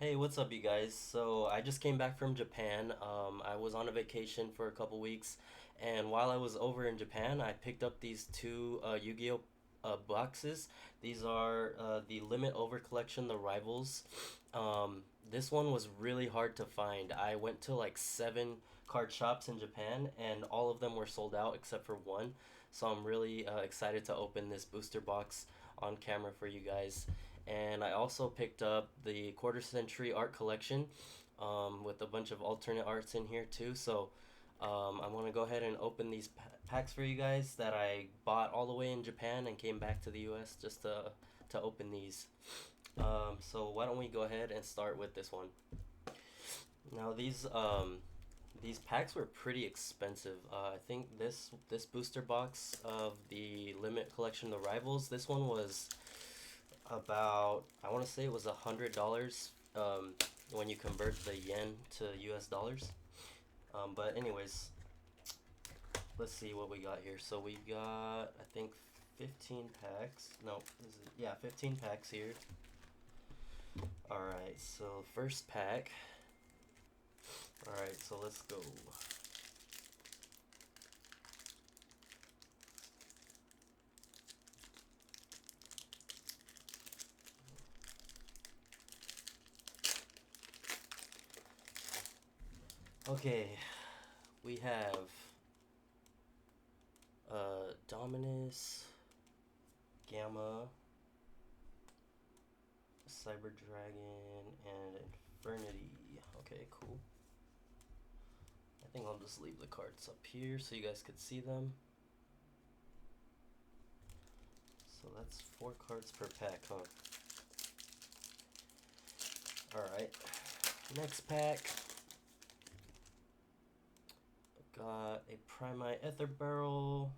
Hey, what's up, you guys? So I just came back from Japan. I was on a vacation for a couple weeks, and while I was over in Japan, I picked up these two Yu-Gi-Oh boxes. These are the Limit Over Collection, the Rivals. This one was really hard to find. I went to like seven card shops in Japan, and all of them were sold out except for one. So I'm really excited to open this booster box on camera for you guys. And I also picked up the quarter century art collection with a bunch of alternate arts in here too. So I want to go ahead and open these packs for you guys that I bought all the way in Japan and came back to the US just to open these. So why don't we go ahead and start with this one. Now these packs were pretty expensive. I think this booster box of the limit collection, the Rivals, this one was about, I want to say it was $100 when you convert the yen to US dollars. But anyways, let's see what we got here. So we got, I think, 15 packs. No, is it? Yeah, 15 packs here. All right, so first pack. All right, so let's go. Okay, we have Dominus, Gamma, Cyber Dragon, and Infernity. Okay, cool. I think I'll just leave the cards up here so you guys could see them. So that's 4 cards per pack, huh? Alright. Next pack. Got a Primite Ether Barrel.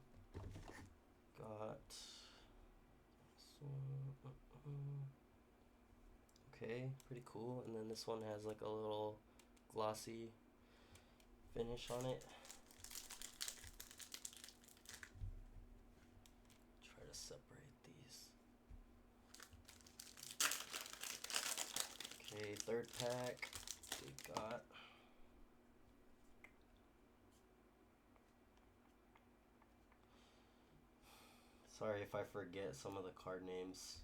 Got... Okay, pretty cool. And then this one has like a little glossy finish on it. Try to separate these. Okay, third pack. We got... Sorry if I forget some of the card names.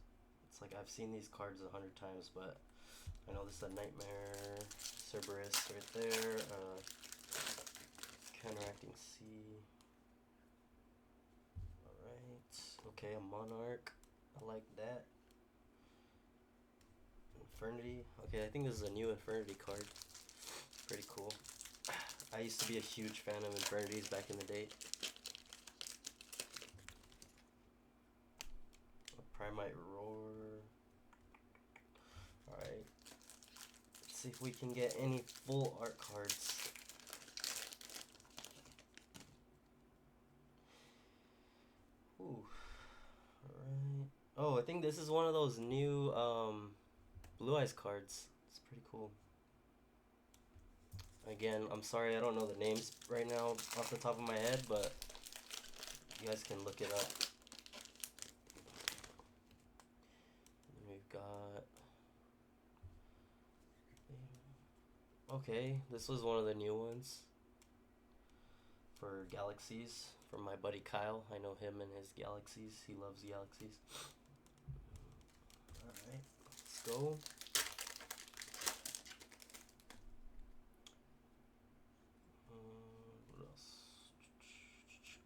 It's like I've seen these cards 100 times, but I know this is a Nightmare, Cerberus right there, Counteracting Sea. Alright, okay, a Monarch. I like that. Infernity. Okay, I think this is a new Infernity card. Pretty cool. I used to be a huge fan of Infernities back in the day. Primite Roar. Alright. Let's see if we can get any full art cards. Ooh. Alright. Oh, I think this is one of those new Blue Eyes cards. It's pretty cool. Again, I'm sorry I don't know the names right now off the top of my head, but you guys can look it up. We've got... Okay, this was one of the new ones for Galaxies from my buddy Kyle. I know him and his Galaxies. He loves Galaxies. Alright, let's go. What else?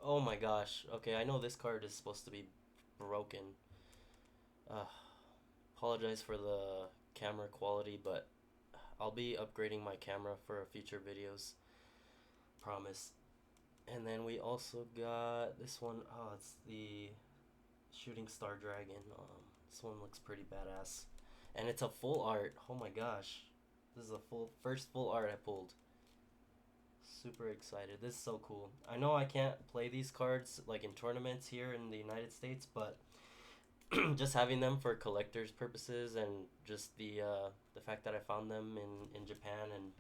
Oh my gosh. Okay, I know this card is supposed to be broken. Uh, Apologize for the camera quality, but I'll be upgrading my camera for future videos. Promise. And then we also got this one. Oh, it's the Shooting Star Dragon. This one looks pretty badass. And it's a full art. Oh my gosh. This is a first full art I pulled. Super excited. This is so cool. I know I can't play these cards like in tournaments here in the United States, but just having them for collectors purposes and just the fact that I found them in Japan and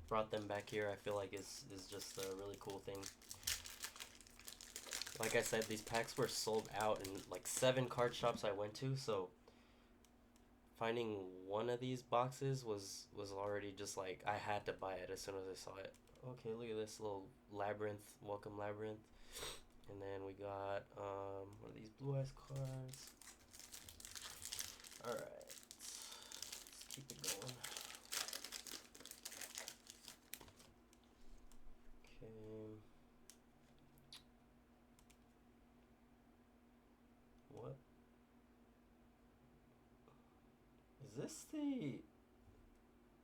brought them back here, I feel like is just a really cool thing. Like I said, these packs were sold out in like 7 card shops I went to, so finding one of these boxes was already just like I had to buy it as soon as I saw it. Okay, look at this little labyrinth, welcome labyrinth. And then we got one of these blue eyes cards. Alright, let's keep it going. Okay. What? Is this the...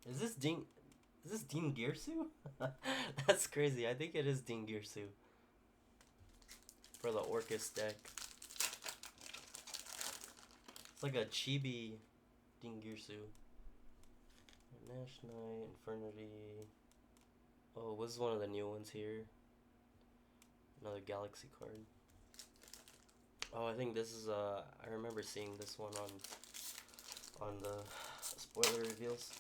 Is this Ding... Is this Dean Gearsu? That's crazy. I think it is Dean Gearsu. For the Orcus deck. It's like a chibi Dean Gearsu. Nash Knight, Infernity. Oh, this is one of the new ones here. Another Galaxy card. Oh, I think this is I remember seeing this one on the spoiler reveals.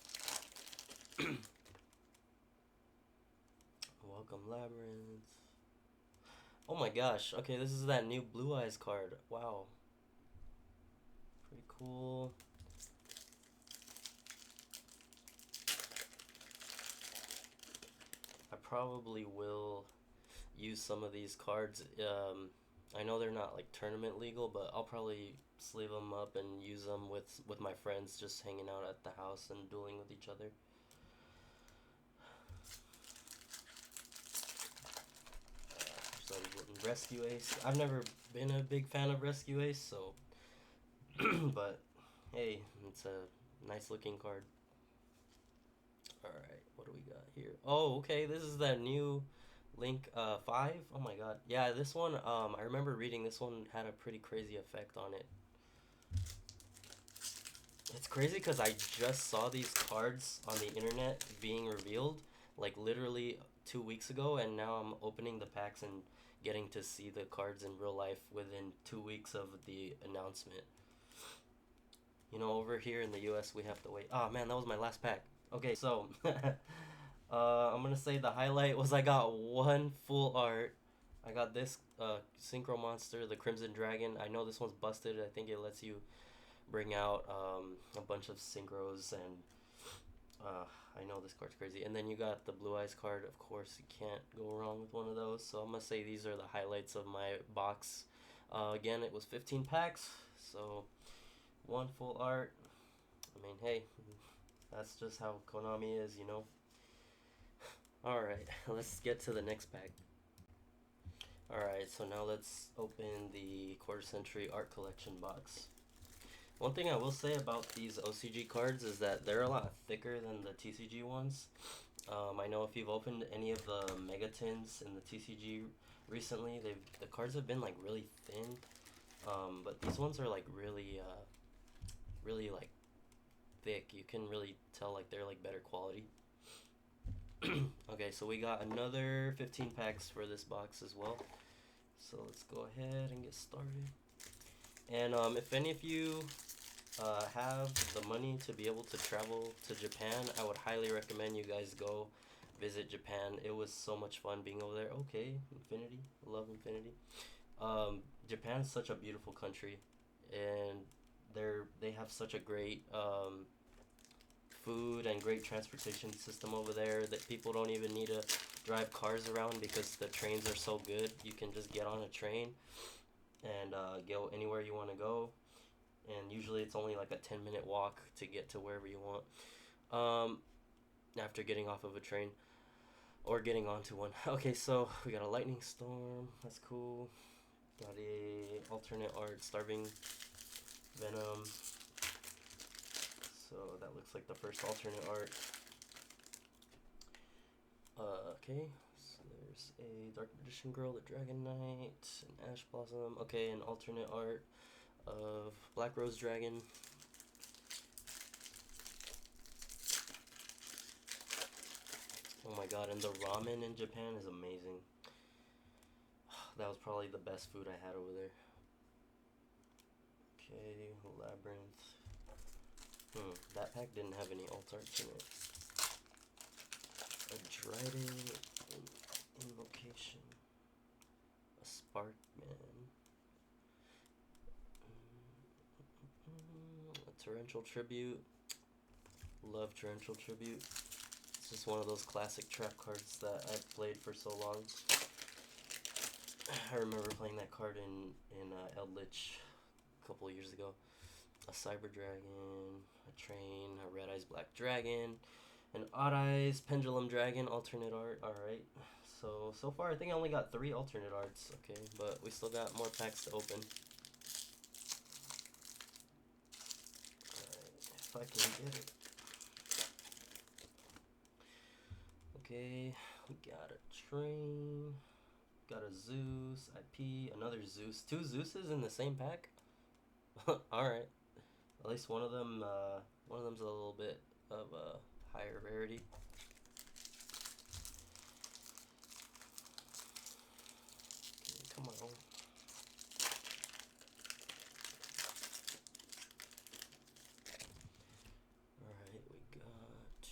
Welcome Labyrinth. Oh my gosh. Okay, this is that new Blue Eyes card. Wow. Pretty cool. I probably will use some of these cards. I know they're not like tournament legal, but I'll probably sleeve them up and use them with my friends, just hanging out at the house and dueling with each other. So Rescue Ace. I've never been a big fan of Rescue Ace, so but hey, it's a nice looking card. Alright, what do we got here? Oh, okay, this is that new Link 5. Oh my god. Yeah, this one, I remember reading this one had a pretty crazy effect on it. It's crazy because I just saw these cards on the internet being revealed, like literally 2 weeks ago, and now I'm opening the packs and getting to see the cards in real life within 2 weeks of the announcement. You know, over here in the US, we have to wait. Oh man, that was my last pack. Okay, so I'm gonna say the highlight was I got one full art. I got this Synchro Monster, the Crimson Dragon. I know this one's busted. I think it lets you bring out a bunch of synchros, and I know this card's crazy. And then you got the Blue Eyes card. Of course, you can't go wrong with one of those. So I'm gonna say these are the highlights of my box. Again, it was 15 packs, so one full art. I mean, hey, that's just how Konami is, you know. Alright, let's get to the next pack. Alright, so now let's open the quarter century art collection box. One thing I will say about these OCG cards is that they're a lot thicker than the TCG ones. I know if you've opened any of the Mega Tins in the TCG recently, the cards have been like really thin. But these ones are like really like thick. You can really tell like they're like better quality. Okay, so we got another 15 packs for this box as well. So let's go ahead and get started. And if any of you have the money to be able to travel to Japan, I would highly recommend you guys go visit Japan. It was so much fun being over there. Okay, Infinity. I love Infinity. Japan's such a beautiful country, and they have such a great food and great transportation system over there that people don't even need to drive cars around because the trains are so good. You can just get on a train and go anywhere you want to go, and usually it's only like a 10-minute walk to get to wherever you want after getting off of a train or getting onto one. Okay, so we got a lightning storm. That's cool. Got a alternate art Starving Venom. So that looks like the first alternate art. Okay, so there's a Dark Magician Girl, the Dragon Knight, an Ash Blossom. Okay, an alternate art of Black Rose Dragon. Oh my god, and the ramen in Japan is amazing. That was probably the best food I had over there. Okay, Labyrinth. That pack didn't have any alt arts in it. A Dryden, Invocation, a Sparkman, a Torrential Tribute. Love Torrential Tribute. It's just one of those classic trap cards that I've played for so long. I remember playing that card in Eldritch a couple years ago. A Cyber Dragon, a Train, a Red Eyes Black Dragon, an Odd Eyes Pendulum Dragon, alternate art. Alright, so far I think I only got 3 alternate arts, okay, but we still got more packs to open. Alright, if I can get it. Okay, we got a Train, got a Zeus, IP, another Zeus. 2 Zeuses in the same pack? Alright. At least one of them's a little bit of a higher rarity. Okay, come on. Alright, we got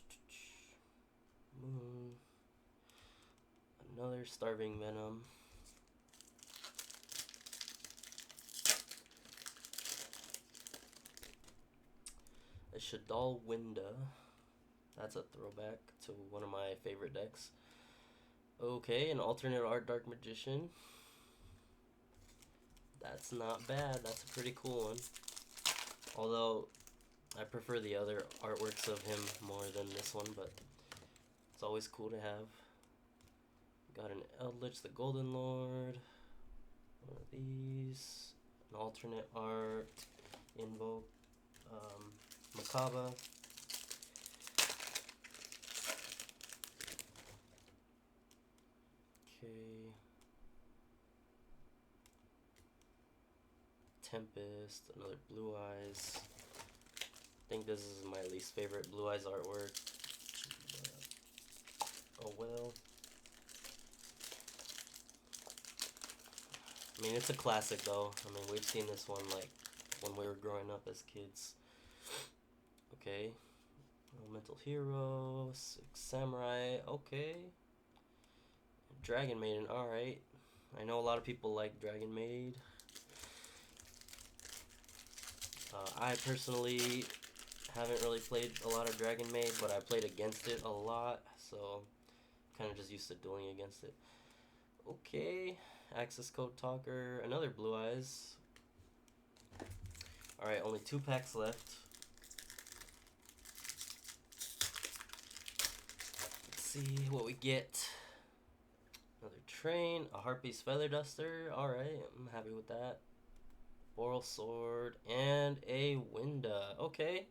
Moon. Another Starving Venom. A Shadal Winda. That's a throwback to one of my favorite decks. Okay, an alternate art Dark Magician. That's not bad. That's a pretty cool one. Although, I prefer the other artworks of him more than this one, but it's always cool to have. Got an Eldritch, the Golden Lord. One of these. An alternate art. Invoke. Makaba. Okay. Tempest, another Blue Eyes. I think this is my least favorite Blue Eyes artwork. Oh well. I mean, it's a classic though. I mean, we've seen this one like when we were growing up as kids. Okay. Elemental Hero, 6 Samurai, okay. Dragon Maiden, alright. I know a lot of people like Dragon Maid. I personally haven't really played a lot of Dragon Maid, but I played against it a lot, so kind of just used to dueling against it. Okay, Access Code Talker, another Blue Eyes. Alright, only 2 packs left. Let's see what we get. Another Train, a Harpy's Feather Duster. Alright, I'm happy with that. Boral Sword, and a Winda. Okay.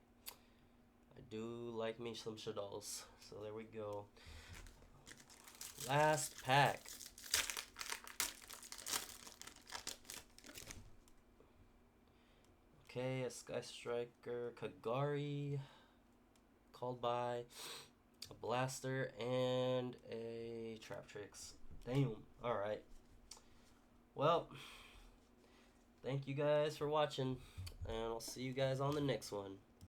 I do like me some Shadals. So there we go. Last pack. Okay, a Sky Striker, Kagari, Called By, a Blaster, and a Trap Tricks. Damn. Alright. Well, thank you guys for watching, and I'll see you guys on the next one.